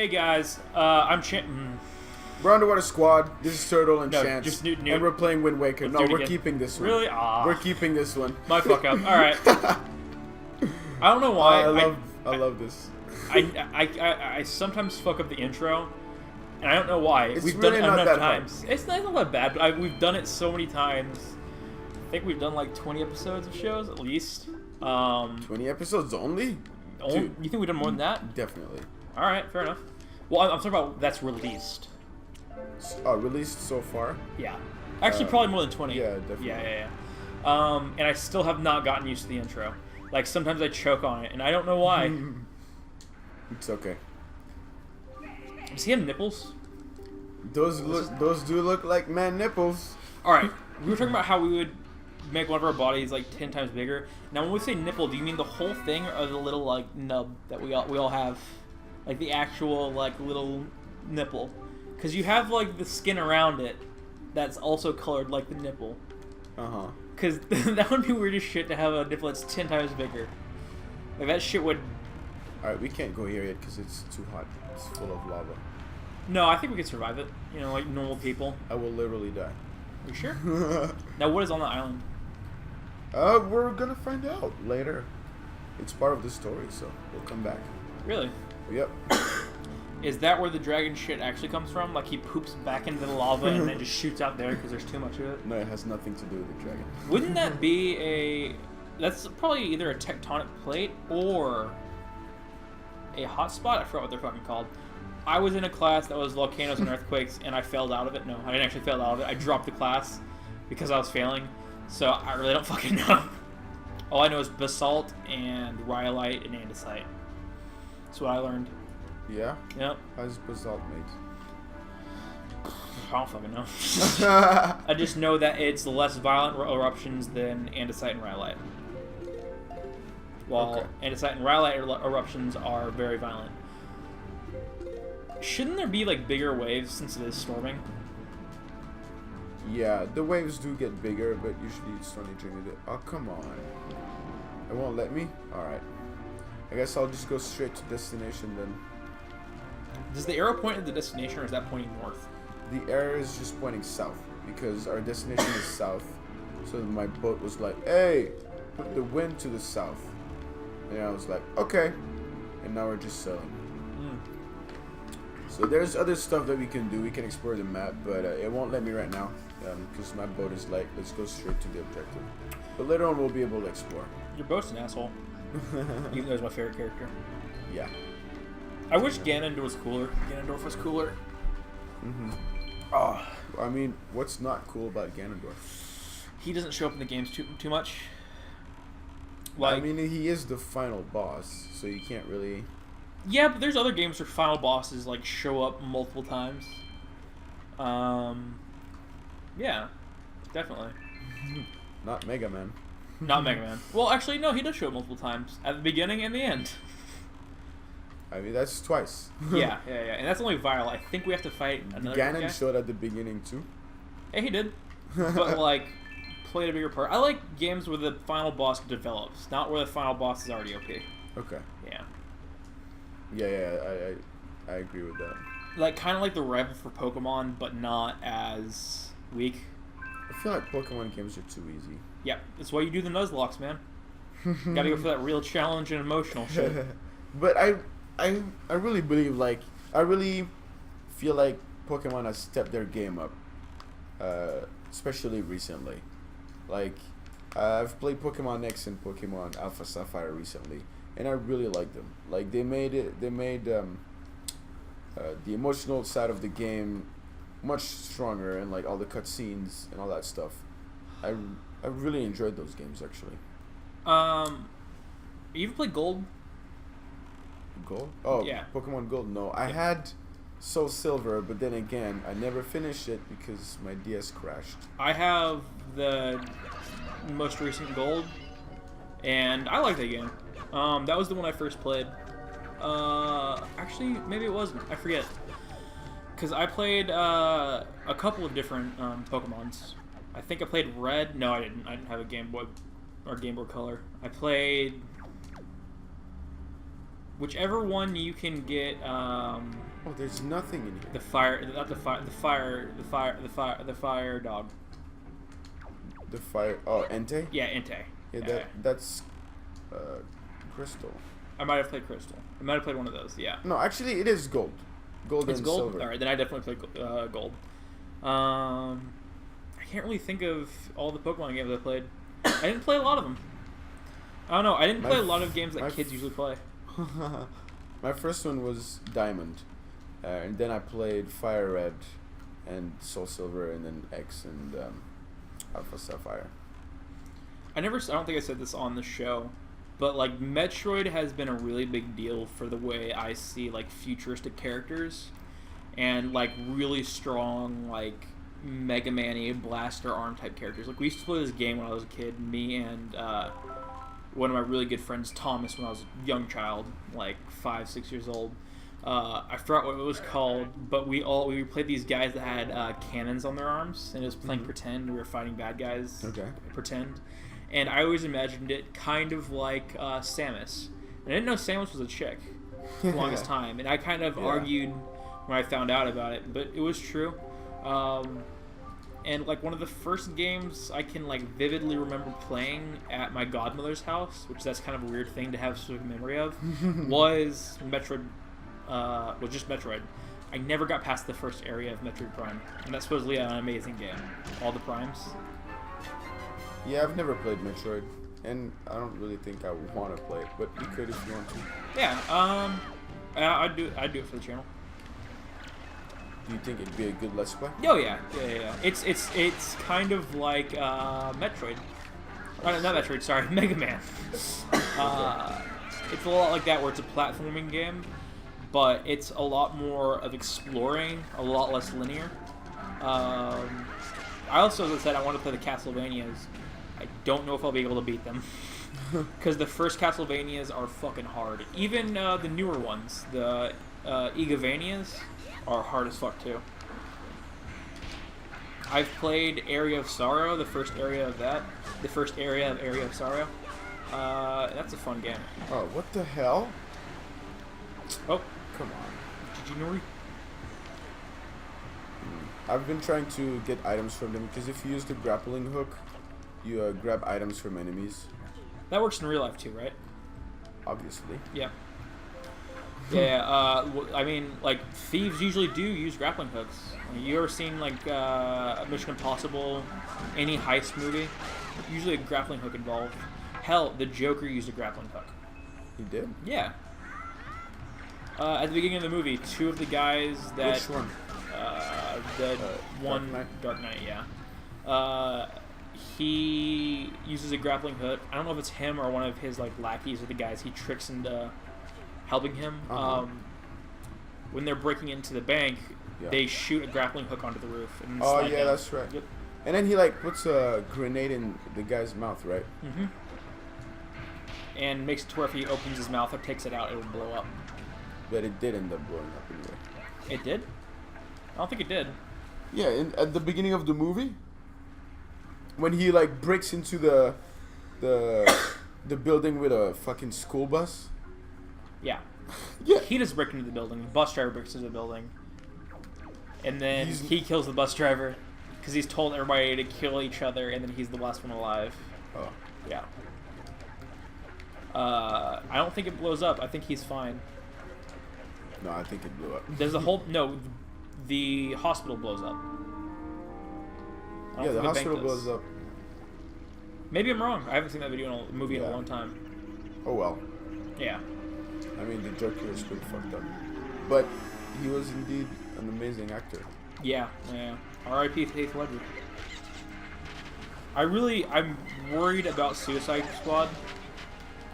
Hey guys, We're Underwater Squad. This is Turtle and No, Chance. just new. And we're playing Wind Waker. Let's No, do it we're again. keeping this one. Really? Ah. We're keeping this one. My fuck up. Alright. I don't know why. I love this. I sometimes fuck up the intro, and I don't know why. It's We've really done it not enough that hard. times. It's not that bad, but we've done it so many times. I think we've done like 20 episodes of shows at least. 20 episodes only? You think we've done more than that? Definitely. Alright, fair enough. Well, I'm talking about that's released. Released so far? Yeah. Actually, probably more than 20. Yeah, definitely. Yeah. And I still have not gotten used to the intro. Like, sometimes I choke on it, and I don't know why. It's okay. Does he have nipples? Those do look like man nipples. Alright, we were talking about how we would make one of our bodies, like, 10 times bigger. Now, when we say nipple, do you mean the whole thing, or the little, like, nub that we all have? Like, the actual, like, little nipple. Because you have, like, the skin around it that's also colored like the nipple. Uh-huh. Because that would be weird as shit to have a nipple that's 10 times bigger. Like, that shit would... Alright, we can't go here yet because it's too hot. It's full of lava. No, I think we could survive it. You know, like normal people. I will literally die. Are you sure? Now, what is on the island? We're gonna find out later. It's part of the story, so we'll come back. Really? Yep. Is that where the dragon shit actually comes from? Like, he poops back into the lava and then just shoots out there because there's too much of it? No, it has nothing to do with the dragon. Wouldn't that be a... That's probably either a tectonic plate or a hotspot? I forgot what they're fucking called. I was in a class that was volcanoes and earthquakes, and I failed out of it. No, I didn't actually fail out of it. I dropped the class because I was failing, so I really don't fucking know. All I know is basalt and rhyolite and andesite. That's what I learned. Yeah? Yep. How's basalt made? I don't fucking know. I just know that it's less violent eruptions than andesite and rhyolite. While andesite and rhyolite eruptions are very violent. Shouldn't there be, like, bigger waves since it is storming? Yeah, the waves do get bigger, but usually it's only during the day. Oh, come on. It won't let me? Alright. I guess I'll just go straight to destination then. Does the arrow point at the destination, or is that pointing north? The arrow is just pointing south, because our destination is south. So my boat was like, hey, put the wind to the south. And I was like, okay. And now we're just sailing. So there's other stuff that we can do. We can explore the map, but it won't let me right now. Because my boat is like, let's go straight to the objective. But later on we'll be able to explore. Your boat's an asshole. Even though he's my favorite character. Yeah. I wish Ganondorf was cooler. Oh, I mean, what's not cool about Ganondorf? He doesn't show up in the games too much. Like, I mean, he is the final boss, so you can't really... Yeah, but there's other games where final bosses, like, show up multiple times. Yeah, definitely. Not Mega Man. Not Mega Man. Well, actually, no, he does show up multiple times. At the beginning and the end. I mean, that's twice. yeah. And that's only viral. I think we have to fight another guy. Ganon showed at the beginning, too. Yeah, he did. But, like, played a bigger part. I like games where the final boss develops, not where the final boss is already OP. Okay. Yeah. Yeah, I agree with that. Like, kind of like the rival for Pokemon, but not as weak. I feel like Pokemon games are too easy. Yeah, that's why you do the Nuzlocke, man. Gotta go for that real challenge and emotional shit. But I really believe, like, I really feel like Pokemon has stepped their game up, especially recently. Like, I've played Pokemon X and Pokemon Alpha Sapphire recently, and I really like them. Like, they made the emotional side of the game much stronger, and like all the cutscenes and all that stuff. I really enjoyed those games, actually. You ever played Gold? Gold? Oh, yeah. Pokemon Gold. No, I had Soul Silver, but then again, I never finished it because my DS crashed. I have the most recent Gold, and I like that game. That was the one I first played. Actually, maybe it wasn't. I forget. Because I played a couple of different Pokemons. I think I played Red. No, I didn't. I didn't have a Game Boy or Game Boy Color. I played whichever one you can get Oh, there's nothing in here. The fire, not the fire, the fire dog. The fire. Oh, Entei? Yeah, Entei. Yeah, that's crystal. I might have played Crystal. I might have played one of those. Yeah. No, actually, it is gold. Gold It's and gold. silver. All right, then I definitely played gold. I can't really think of all the Pokemon games I played. I didn't play a lot of them. I don't know. I didn't play a lot of games that kids usually play. My first one was Diamond, and then I played Fire Red, and Soul Silver, and then X and Alpha Sapphire. I don't think I said this on the show, but like Metroid has been a really big deal for the way I see like futuristic characters, and like really strong like Mega Man-y blaster arm type characters. Like we used to play this game when I was a kid. Me and one of my really good friends, Thomas, when I was a young child, like 5-6 years old. I forgot what it was called, but we played these guys that had cannons on their arms, and it was playing pretend. We were fighting bad guys. Okay. Pretend. And I always imagined it kind of like Samus. And I didn't know Samus was a chick for the longest time. And I kind of argued when I found out about it, but it was true. And like one of the first games I can like vividly remember playing at my godmother's house, which that's kind of a weird thing to have sort of memory of, was Metroid. Was just Metroid. I never got past the first area of Metroid Prime, and that's supposedly an amazing game. All the primes. Yeah, I've never played Metroid, and I don't really think I would want to play it, but you could if you want to. Yeah, I'd do it for the channel. Do you think it'd be a good Let's Play? Oh yeah. It's kind of like Metroid. Not Metroid, sorry, Mega Man. It's a lot like that, where it's a platforming game, but it's a lot more of exploring, a lot less linear. I also, as I said, I want to play the Castlevanias. I don't know if I'll be able to beat them. Because the first Castlevanias are fucking hard. Even the newer ones, the Igavanias, are hard as fuck too. I've played Area of Sorrow, the first area of that. The first area of Sorrow. That's a fun game. Oh, what the hell? Oh, come on. did you know? I've been trying to get items from them, because if you use the grappling hook, you grab items from enemies. That works in real life too, right? Obviously. Yeah. Yeah, I mean, like, thieves usually do use grappling hooks. You ever seen, like, Mission Impossible, any heist movie? Usually a grappling hook involved. Hell, the Joker used a grappling hook. He did? Yeah. At the beginning of the movie, two of the guys that... Which one? The one... Dark Knight? yeah. He uses a grappling hook. I don't know if it's him or one of his, like, lackeys or the guys he tricks into helping him. When they're breaking into the bank, they shoot a grappling hook onto the roof. And oh, slide yeah, down. that's right. Yep. And then he, like, puts a grenade in the guy's mouth, right? Mm-hmm. And makes it to where if he opens his mouth or takes it out, it will blow up. But it did end up blowing up anyway. It did? I don't think it did. Yeah, at the beginning of the movie, when he, like, breaks into the building with a fucking school bus. Yeah. Yeah. He doesn't break into the building. The bus driver breaks into the building. And then he kills the bus driver because he's told everybody to kill each other, and then he's the last one alive. Oh. Yeah. I don't think it blows up. I think he's fine. No, I think it blew up. There's a whole... No, the hospital blows up. Yeah, the hospital blows up. Maybe I'm wrong. I haven't seen that movie in a long time. Oh, well. Yeah. I mean, the Joker is pretty fucked up. But he was indeed an amazing actor. Yeah, yeah. R.I.P. Heath Ledger. I'm worried about Suicide Squad.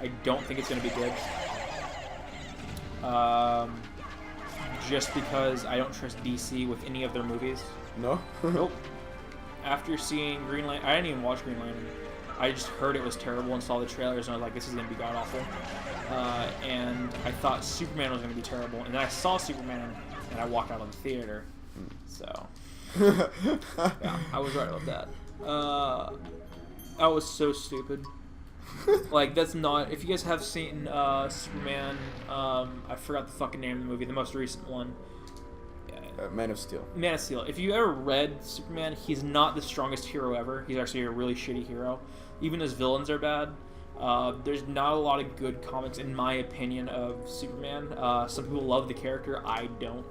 I don't think it's going to be good. Just because I don't trust DC with any of their movies. No? Nope. After seeing Green Lantern, I didn't even watch Green Lantern. I just heard it was terrible and saw the trailers, and I was like, this is going to be god-awful. And I thought Superman was going to be terrible. And then I saw Superman, and I walked out of the theater. So, yeah, I was right about that. I was so stupid. Like, that's not... If you guys have seen Superman, I forgot the fucking name of the movie, the most recent one. Man of Steel. Man of Steel. If you ever read Superman, he's not the strongest hero ever. He's actually a really shitty hero. Even his villains are bad. There's not a lot of good comics, in my opinion, of Superman. Some people love the character. I don't.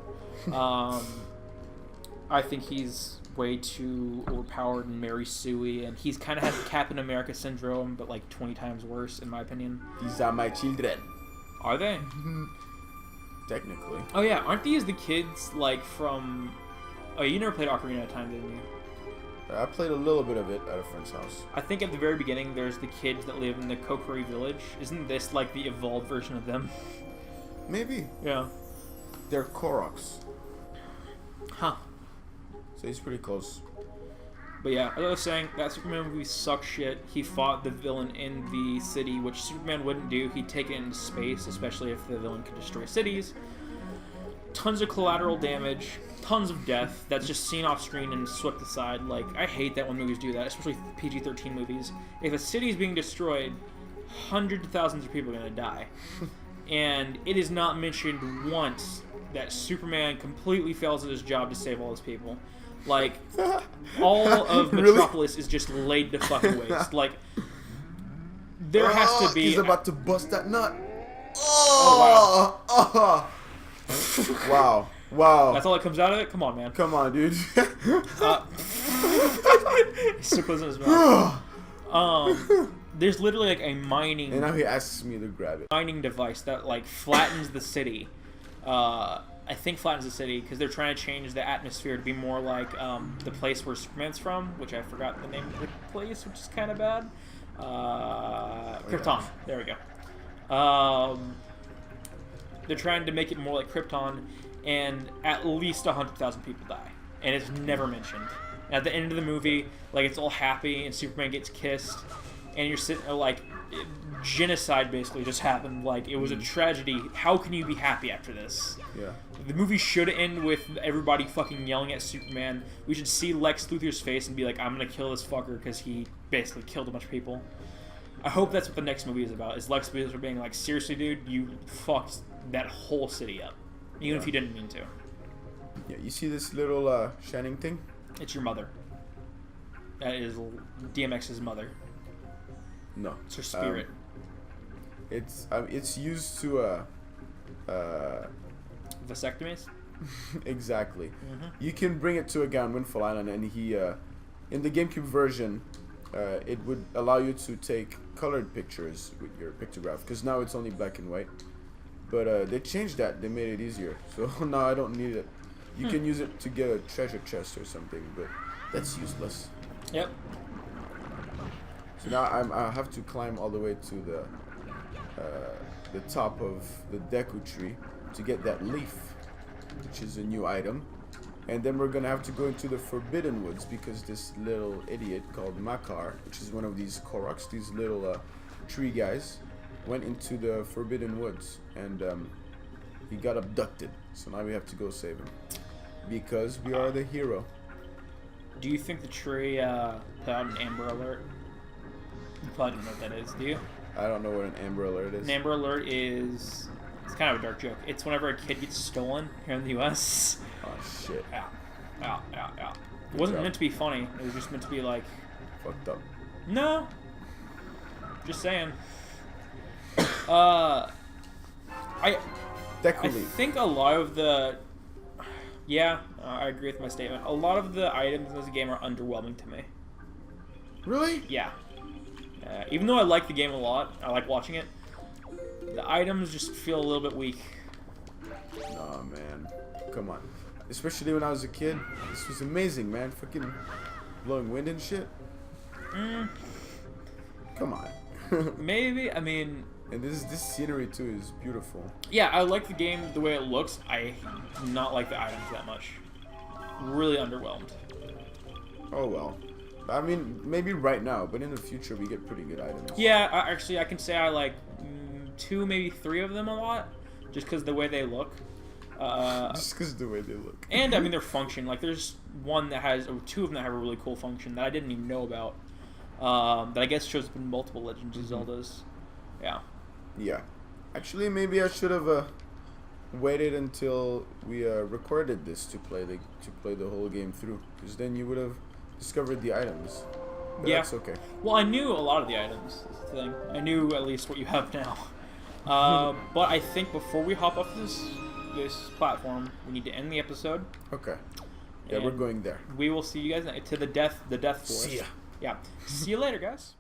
I think he's way too overpowered and Mary Sue-y, and he's kind of has Captain America syndrome, but like 20 times worse, in my opinion. These are my children. Are they? Technically. Oh yeah, aren't these the kids like from? Oh, you never played Ocarina of Time, didn't you? I played a little bit of it at a friend's house. I think at the very beginning, there's the kids that live in the Kokiri village. Isn't this like the evolved version of them? Maybe. Yeah. They're Koroks. Huh. So he's pretty close. But yeah, as I was saying, that Superman movie sucks shit. He fought the villain in the city, which Superman wouldn't do. He'd take it into space, especially if the villain could destroy cities. Tons of collateral damage, tons of death that's just seen off screen and swept aside. Like, I hate that when movies do that, especially PG-13 movies. If a city is being destroyed, hundreds of thousands of people are going to die. And it is not mentioned once that Superman completely fails at his job to save all his people. Like, all of Metropolis is just laid to fucking waste. Like, there has to be... He's about to bust that nut. Oh, wow. Wow. Wow. That's all that comes out of it? Come on, man. Come on, dude. Sickles in his mouth. There's literally like a mining... And now he asks me to grab it. Mining device that, like, flattens the city. I think flattens the city because they're trying to change the atmosphere to be more like the place where Superman's from, which I forgot the name of the place, which is kind of bad. Krypton. There we go. They're trying to make it more like Krypton, and at least 100,000 people die, and it's never mentioned. And at the end of the movie, like, it's all happy, and Superman gets kissed, and you're sitting there like, genocide basically just happened. Like, it was a tragedy. How can you be happy after this? Yeah. The movie should end with everybody fucking yelling at Superman. We should see Lex Luthor's face and be like, I'm gonna kill this fucker because he basically killed a bunch of people. I hope that's what the next movie is about, is Lex Luthor being like, seriously, dude, you fucked that whole city up. Even if you didn't mean to. Yeah, you see this little shining thing? It's your mother. That is DMX's mother. No. It's her spirit. It's used to Vasectomies? Exactly. You can bring it to a guy on Windfall Island, and he in the GameCube version it would allow you to take colored pictures with your pictograph, because now it's only black and white. But they changed that. They made it easier. So now I don't need it. You can use it to get a treasure chest or something, but that's useless. Yep. So now I have to climb all the way to the top of the Deku tree to get that leaf, which is a new item. And then we're gonna have to go into the Forbidden Woods because this little idiot called Makar, which is one of these Koroks, these little tree guys, went into the Forbidden Woods, and he got abducted. So now we have to go save him because we are the hero. Do you think the tree put out an Amber Alert? You probably don't know what that is, do you? I don't know what an Amber Alert is. An Amber Alert is... It's kind of a dark joke. It's whenever a kid gets stolen here in the U.S. Oh, shit. Ow. It wasn't meant to be funny. It was just meant to be like... Fucked up. No. Just saying. I think a lot of the... Yeah, I agree with my statement. A lot of the items in this game are underwhelming to me. Really? Yeah. Even though I like the game a lot, I like watching it, the items just feel a little bit weak. Nah, man. Come on. Especially when I was a kid. This was amazing, man. Fucking blowing wind and shit. Come on. Maybe, I mean... And this scenery, too, is beautiful. Yeah, I like the game the way it looks. I do not like the items that much. Really underwhelmed. Oh, well. I mean, maybe right now, but in the future we get pretty good items. Yeah, actually, I can say I like 2, maybe 3 of them a lot, just because the way they look. Just because the way they look. And, I mean, their function. Like, there's one that has, or 2 of them that have a really cool function that I didn't even know about. That I guess shows up in multiple Legends of Zeldas. Yeah. Yeah. Actually, maybe I should have waited until we recorded this to play the whole game through, because then you would have discovered the items. But Yeah. that's okay. Well, I knew a lot of the items. Is the thing. I knew at least what you have now. But I think before we hop off this platform, we need to end the episode. Okay. Yeah, we're And going there. We will see you guys to the death forest. See ya. Yeah. See you later, guys.